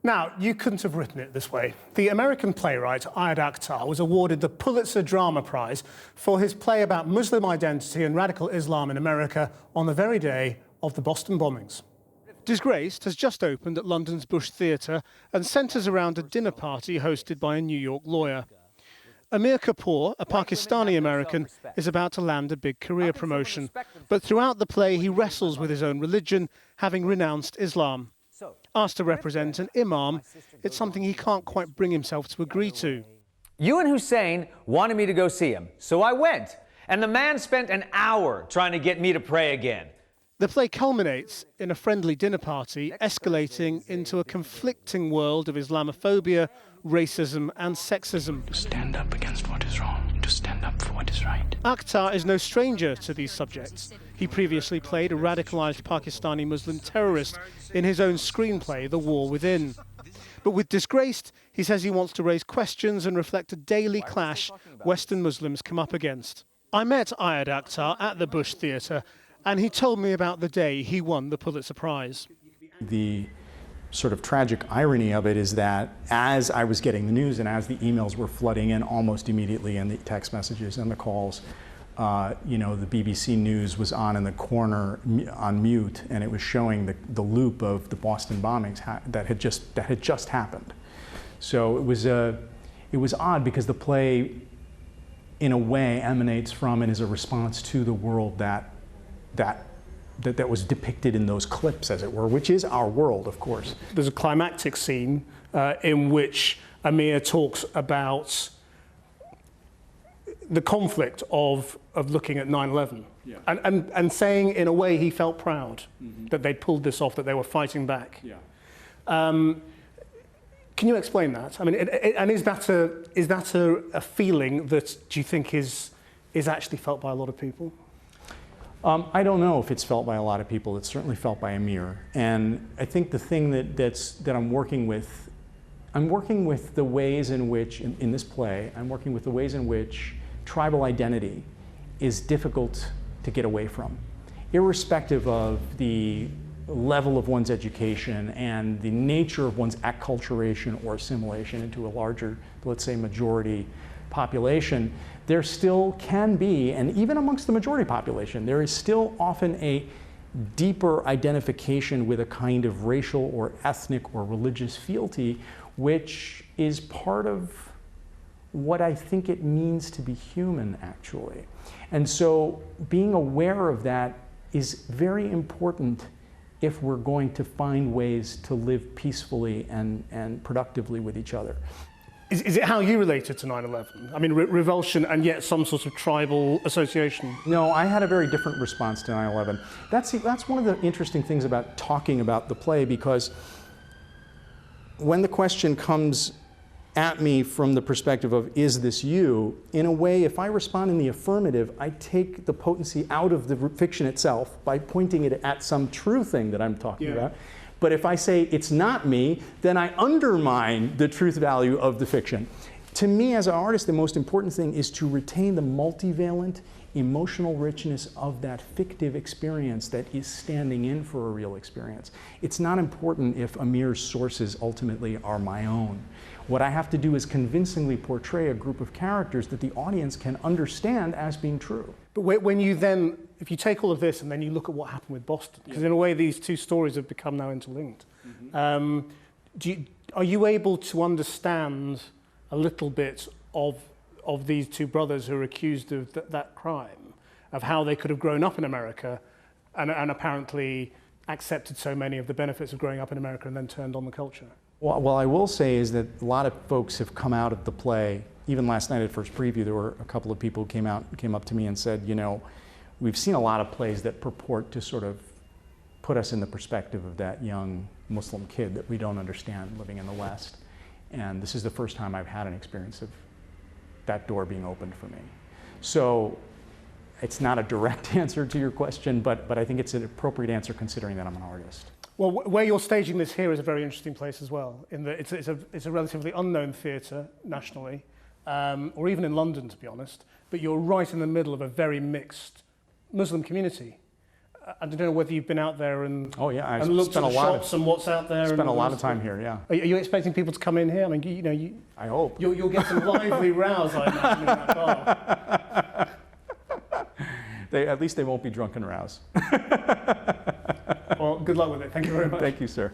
Now, you couldn't have written it this way. The American playwright Ayad Akhtar was awarded the Pulitzer Drama Prize for his play about Muslim identity and radical Islam in America on the very day of the Boston bombings. Disgraced has just opened at London's Bush Theatre and centres around a dinner party hosted by a New York lawyer. Amir Kapoor, a Pakistani-American, is about to land a big career promotion. But throughout the play, he wrestles with his own religion, having renounced Islam. Asked to represent an imam, it's something he can't quite bring himself to agree to. You and Hussein wanted me to go see him, so I went. And the man spent an hour trying to get me to pray again. The play culminates in a friendly dinner party, escalating into a conflicting world of Islamophobia, racism and sexism. To stand up against what is wrong, to stand up for what is right. Akhtar is no stranger to these subjects. He previously played a radicalized Pakistani Muslim terrorist in his own screenplay, The War Within. But with Disgraced, he says he wants to raise questions and reflect a daily clash Western Muslims come up against. I met Ayad Akhtar at the Bush Theatre, and he told me about the day he won the Pulitzer Prize. The sort of tragic irony of it is that as I was getting the news and as the emails were flooding in almost immediately and the text messages and the calls, the BBC News was on in the corner on mute, and it was showing the loop of the Boston bombings that had just happened. So it was odd because the play, in a way, emanates from and is a response to the world that was depicted in those clips, as it were, which is our world, of course. There's a climactic scene in which Amir talks about the conflict of looking at 9/11, yeah. and saying in a way he felt proud that they'd pulled this off, that they were fighting back. Yeah. Can you explain that? I mean, and is that a feeling that do you think is actually felt by a lot of people? I don't know if it's felt by a lot of people. It's certainly felt by Amir. And I think the thing that I'm working with the ways in which, in this play, I'm working with the ways in which tribal identity is difficult to get away from, irrespective of the level of one's education and the nature of one's acculturation or assimilation into a larger, let's say, majority population. There still can be, and even amongst the majority population, there is still often a deeper identification with a kind of racial or ethnic or religious fealty, which is part of what I think it means to be human, actually. And so being aware of that is very important if we're going to find ways to live peacefully and productively with each other. Is it how you related to 9/11? I mean, revulsion and yet some sort of tribal association? No, I had a very different response to 9/11. That's one of the interesting things about talking about the play, because when the question comes at me from the perspective of, is this you? In a way, if I respond in the affirmative, I take the potency out of the fiction itself by pointing it at some true thing that I'm talking about. But if I say it's not me, then I undermine the truth value of the fiction. To me, as an artist, the most important thing is to retain the multivalent emotional richness of that fictive experience that is standing in for a real experience. It's not important if Amir's sources ultimately are my own. What I have to do is convincingly portray a group of characters that the audience can understand as being true. But when you then, if you take all of this and then you look at what happened with Boston, because in a way these two stories have become now interlinked, are you able to understand a little bit of these two brothers who are accused of that crime, of how they could have grown up in America and apparently accepted so many of the benefits of growing up in America and then turned on the culture? Well, I will say is that a lot of folks have come out of the play. Even last night at first preview, there were a couple of people who came up to me and said, you know, we've seen a lot of plays that purport to sort of put us in the perspective of that young Muslim kid that we don't understand living in the West. And this is the first time I've had an experience of that door being opened for me. So it's not a direct answer to your question, but I think it's an appropriate answer considering that I'm an artist. Well, where you're staging this here is a very interesting place as well, in that it's a relatively unknown theatre nationally, or even in London, to be honest, but you're right in the middle of a very mixed Muslim community. I don't know whether you've been out there and Oh yeah, I and looked at spent the a lot shops and what's out there. spent and a all lot this of time stuff. here. Yeah, Are you expecting people to come in here? I mean, I hope. you'll get some lively rows, I imagine, in that bar. At least they won't be drunken rows. Well, good luck with it. Thank you very much. Thank you, sir.